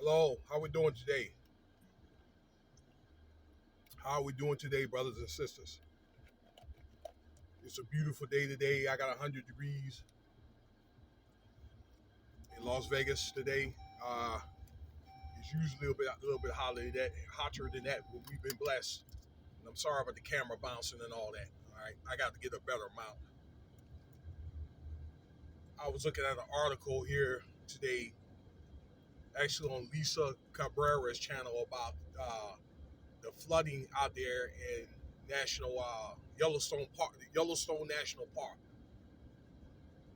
Hello, how we doing today? How are we doing today, brothers and sisters? It's a beautiful day today. I got 100 degrees in Las Vegas today. Uh, it's usually a little bit hotter than that, but we've been blessed. And I'm sorry about the camera bouncing and all that. All right, I got to get a better mount. I was looking at an article here today, actually on Lisa Cabrera's channel about the flooding out there in National Yellowstone Park, Yellowstone National Park.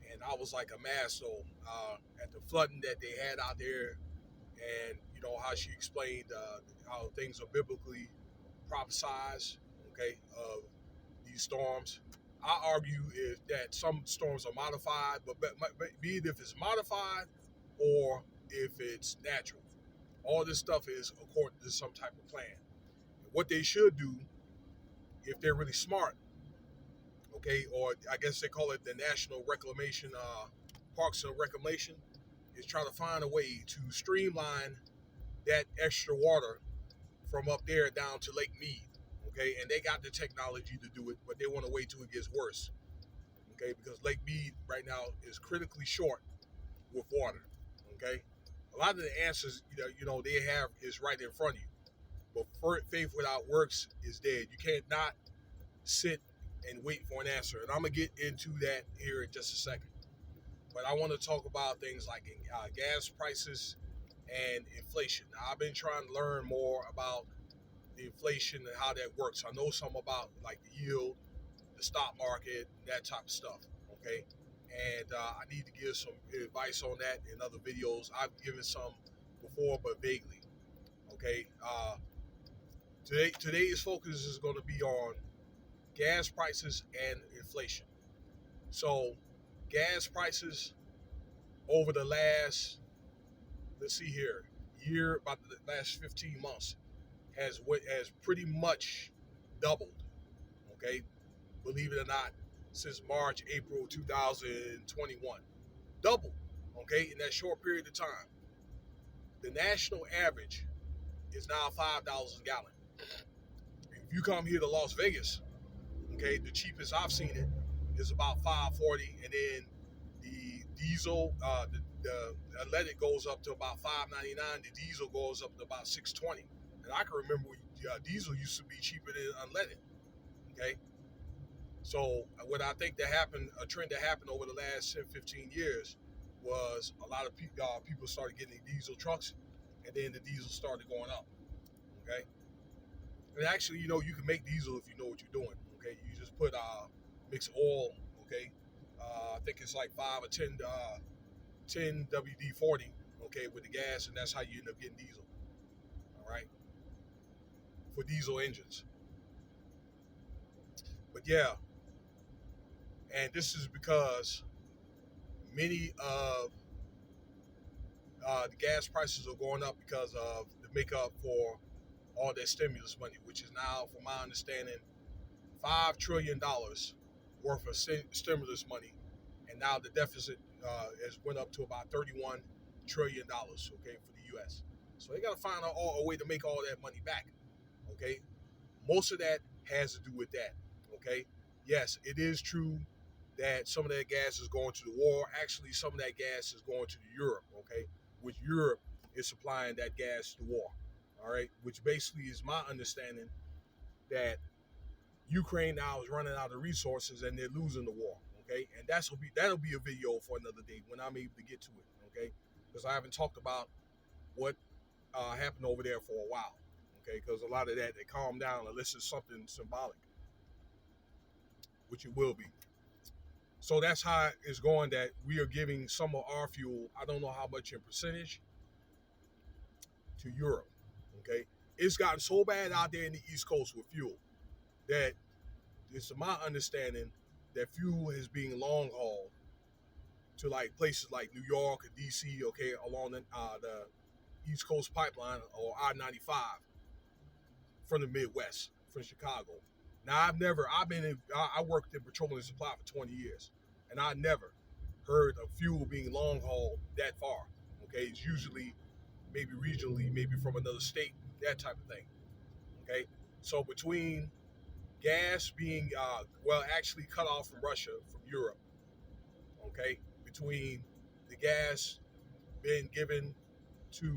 And I was like a mad at the flooding that they had out there, and how she explained how things are biblically prophesized, okay, of these storms. I argue is that some storms are modified, but be it if it's modified or if it's natural, all this stuff is according to some type of plan. What they should do, if they're really smart, okay, or I guess they call it the National Reclamation, Parks and Reclamation, is try to find a way to streamline that extra water from up there down to Lake Mead. Okay, and they got the technology to do it, but they want to wait till it gets worse. Okay, because Lake Mead right now is critically short with water. Okay, a lot of the answers they have is right in front of you, but faith without works is dead. You can't not sit and wait for an answer, and I'm gonna get into that here in just a second. But I want to talk about things like gas prices and inflation. Now, I've been trying to learn more about the inflation and how that works. I know some about like the yield, the stock market, that type of stuff. Okay, and I need to give some advice on that in other videos. I've given some before, but vaguely. Okay, today's focus is going to be on gas prices and inflation. So, gas prices over the last, let's see here, year, about the last 15 months has pretty much doubled. Okay, believe it or not, since March, April 2021, doubled. Okay, in that short period of time, the national average is now $5 a gallon. If you come here to Las Vegas, okay, the cheapest I've seen it is about 540, and then the diesel, the unleaded goes up to about 5.99. The diesel goes up to about 6.20. And I can remember diesel used to be cheaper than unleaded. Okay, so what I think a trend that happened over the last 10, 15 years was a lot of people started getting diesel trucks, and then the diesel started going up. Okay, and actually, you can make diesel if you know what you're doing. Okay, you just put mix oil. Okay, I think it's like 5 or 10 WD-40. Okay, with the gas, and that's how you end up getting diesel. All right, for diesel engines. But yeah, and this is because many of the gas prices are going up because of the makeup for all that stimulus money, which is now, from my understanding, $5 trillion worth of stimulus money, and now the deficit has went up to about $31 trillion. Okay, for the U.S. So they got to find a way to make all that money back. Okay, most of that has to do with that. Okay, yes, it is true that some of that gas is going to the war. Actually, some of that gas is going to Europe. Okay, which Europe is supplying that gas to war. All right, which basically is my understanding that Ukraine now is running out of resources and they're losing the war. Okay, and that'll be a video for another day when I'm able to get to it. Okay, because I haven't talked about what happened over there for a while. Okay, because a lot of that they calm down unless it's something symbolic, which it will be. So that's how it's going. That we are giving some of our fuel. I don't know how much in percentage to Europe. Okay, it's gotten so bad out there in the East Coast with fuel that it's my understanding that fuel is being long hauled to like places like New York or DC. Okay, along the East Coast pipeline or I-95 from the Midwest, from Chicago. Now I worked in petroleum supply for 20 years, and I never heard of fuel being long hauled that far. Okay, it's usually maybe regionally, maybe from another state, that type of thing. Okay, so between gas being actually cut off from Russia, from Europe, okay, between the gas being given to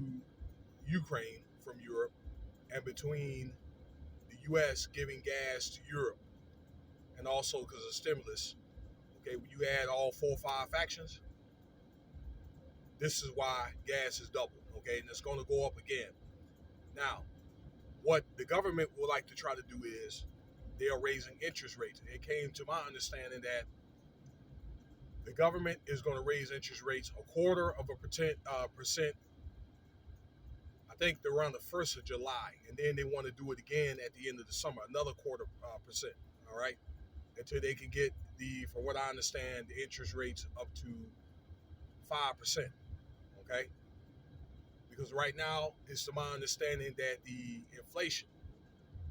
Ukraine from Europe, and between the U.S. giving gas to Europe, and also because of stimulus, okay, when you add all 4 or 5 factions, this is why gas is double, okay, and it's going to go up again. Now, what the government would like to try to do is they are raising interest rates. It came to my understanding that the government is going to raise interest rates a quarter of a percent. I think they're around the 1st of July, and then they want to do it again at the end of the summer, another quarter percent. All right, until they can get from what I understand, the interest rates up to 5%. Okay, because right now it's to my understanding that the inflation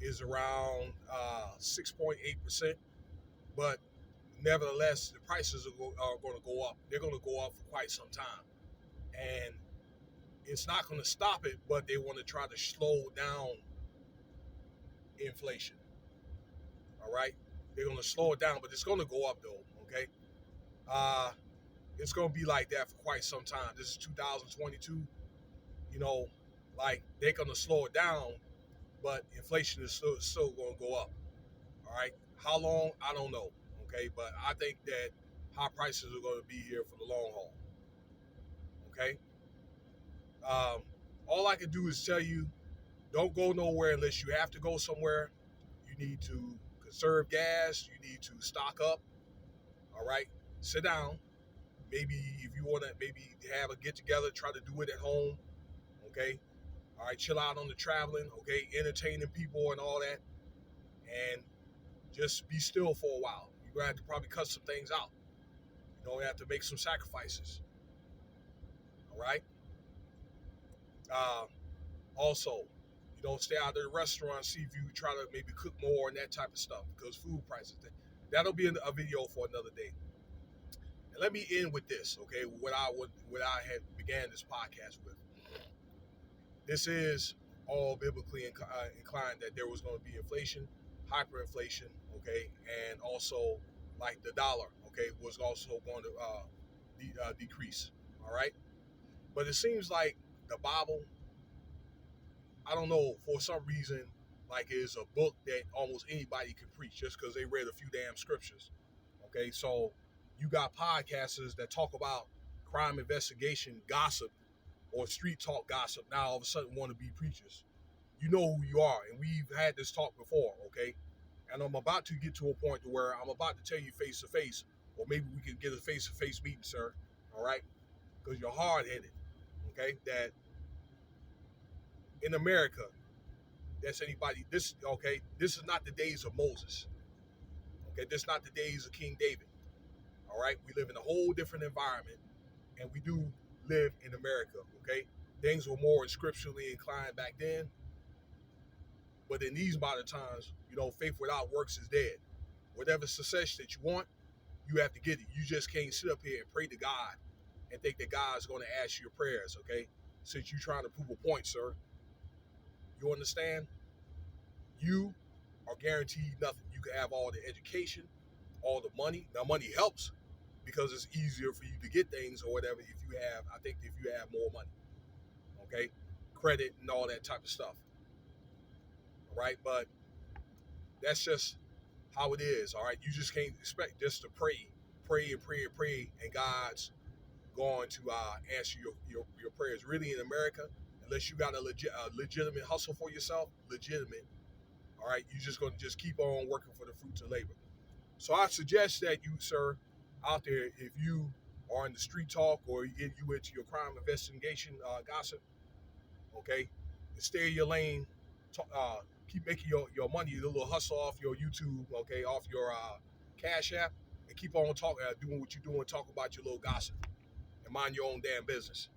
is around 6.8%, but nevertheless, the prices are going to go up. They're going to go up for quite some time, and it's not going to stop it, but they want to try to slow down inflation. All right, they're going to slow it down, but it's going to go up though. Okay, it's going to be like that for quite some time. This is 2022. You know, like they're going to slow it down, but inflation is still going to go up. All right, how long? I don't know. Okay, but I think that high prices are going to be here for the long haul. Okay. All I can do is tell you, don't go nowhere unless you have to go somewhere. You need to conserve gas. You need to stock up. All right. Sit down. Maybe if you want to, maybe have a get together, try to do it at home. Okay. All right. Chill out on the traveling. Okay. Entertaining people and all that. And just be still for a while. You're going to have to probably cut some things out. You have to make some sacrifices. All right. Also, stay out of the restaurant, see if you try to maybe cook more and that type of stuff, because food prices, that'll be a video for another day. And let me end with this, okay? What I had began this podcast with. This is all biblically inclined that there was going to be inflation, hyperinflation, okay, and also like the dollar, okay, was also going to decrease, all right? But it seems like the Bible, I don't know, for some reason, like it's a book that almost anybody can preach just because they read a few damn scriptures. Okay, so you got podcasters that talk about crime investigation gossip or street talk gossip. Now all of a sudden want to be preachers. You know who you are, and we've had this talk before, okay? And I'm about to get to a point where I'm about to tell you face to face, or maybe we can get a face to face meeting, sir. All right, because you're hard headed. Okay, that in America, that's anybody. This is not the days of Moses. Okay, this is not the days of King David. All right, we live in a whole different environment, and we do live in America. Okay, things were more scripturally inclined back then, but in these modern times, faith without works is dead. Whatever success that you want, you have to get it. You just can't sit up here and pray to God and think that God's going to answer your prayers. Okay, since you're trying to prove a point, sir. You understand? You are guaranteed nothing. You can have all the education, all the money. Now, money helps because it's easier for you to get things or whatever if you have more money. Okay? Credit and all that type of stuff. All right? But that's just how it is. All right? You just can't expect just to pray, and God's going to answer your prayers. Really, in America, unless you got a legitimate hustle for yourself, all right, you're just going to just keep on working for the fruits of labor. So I suggest that you, sir, out there, if you are in the street talk or if you into your crime investigation gossip, okay, stay in your lane, keep making your money, your little hustle off your YouTube, okay, off your Cash App, and keep on talking, doing what you're doing, talk about your little gossip, and mind your own damn business.